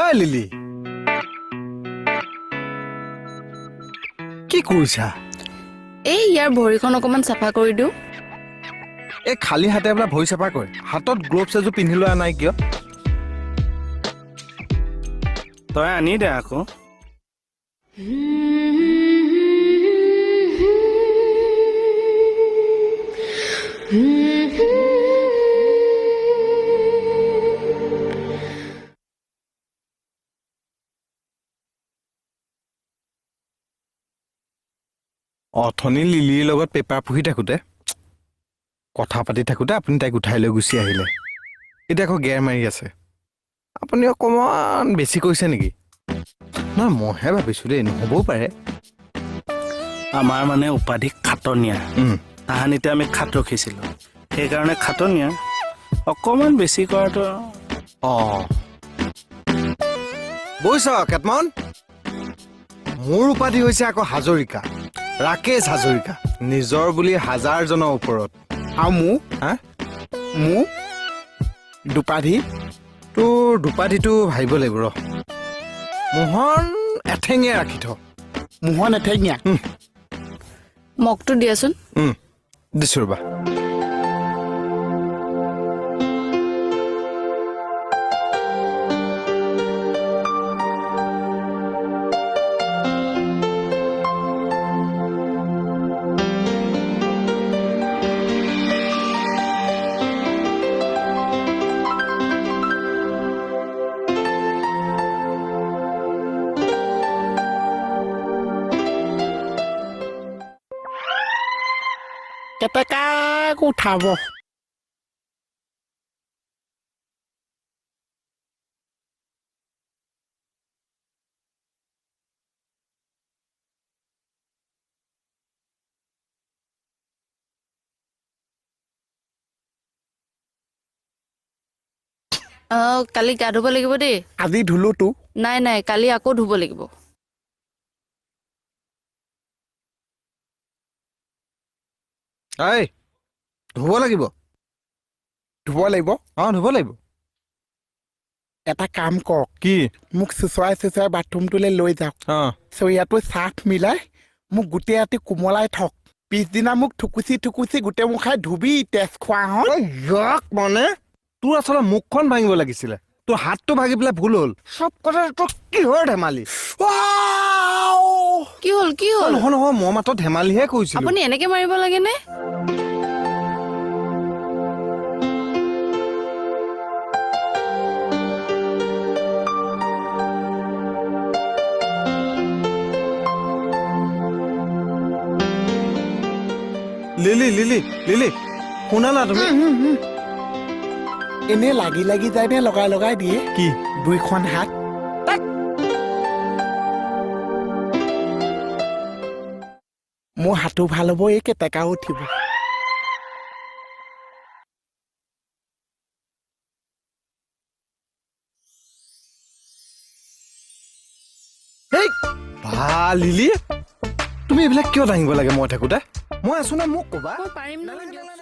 ঐ লিলি কি কৰিছা? এই ইয়াৰ ভৰিখন অকমান চাফা কৰি দিওঁ। এই খালী হাতে বোলে ভৰি চাফা কৰে, হাতত গ্লোভছ এযোৰ পিন্ধি লোৱা নাই কিয়? তই আনি দে আকৌ। অথনি লিলিৰ লগত পেপাৰ পঢ়ি থাকোঁতে কথা পাতি থাকোঁতে আপুনি তাইক উঠাই লৈ গুচি আহিলে। এতিয়া আকৌ গেৰ মাৰি আছে। আপুনি অকণমান বেছি কৈছে নেকি? নহয় মইহে ভাবিছোঁ দেই, নহ'বও পাৰে। আমাৰ মানে উপাধি খাটনীয়া। তাহানিতে আমি খাট ৰখিছিলোঁ, সেইকাৰণে খাটনীয়া। অকণমান বেছি কৰাটো বুজিছ কেতমন, মোৰ উপাধি হৈছে আকৌ হাজৰিকা, ৰাকেশ হাজৰিকা, নিজৰ বুলি হাজাৰজনৰ ওপৰত। আৰু মোৰ মোৰ দুপাধি। তোৰ দুপাধিটো ভাবিব লাগিব ৰ। মোহন এঠেঙে ৰাখি থ। মোহন এঠেঙীয়া। মগটো দিয়াচোন। দিছোঁ ৰ'বা। কেতেকাক উঠাব। কালি গা ধুব লাগিব দেই। আজি ধুলোতো। নাই কালি আকৌ ধুব লাগিব। এই ধুব লাগিব। ধুব লাগিব। ধুব লাগিব। এটা কাম কৰক, কি? মোক চুচৰাই বাথৰুমটোলৈ লৈ যাওক। চৰিয়াটো চাফ মিলাই মোক গোটেই ৰাতি কোমলাই থক। পিছদিনা মোক থুকুচি গোটেই মুখাই ধুবি তেজ খোৱা হন। মানে তোৰ আচলতে মুখখন ভাঙিব লাগিছিলে, তোৰ হাতটো ভাঙি পেলাই ভুল হ'ল। চব কথা তোৰ কিহৰ ধেমালি? কি হ'ল নহয় মই মাত্ৰ ধেমালিহে কৈছিলো। আপুনি এনেকে মাৰিব লাগে নে? লিলি শুনা না তুমি। এনে লাগি যায় নে লগাই দিয়ে? কি? দুইখন হাত। মোৰ হাতো ভাল হ'ব, এই কেতেকাও উঠিব। লিলি তুমি এইবিলাক কিয় দাঙিব লাগে? মই থাকোঁতে মই আছো না, মোক ক'বা। পাৰিম নহয়।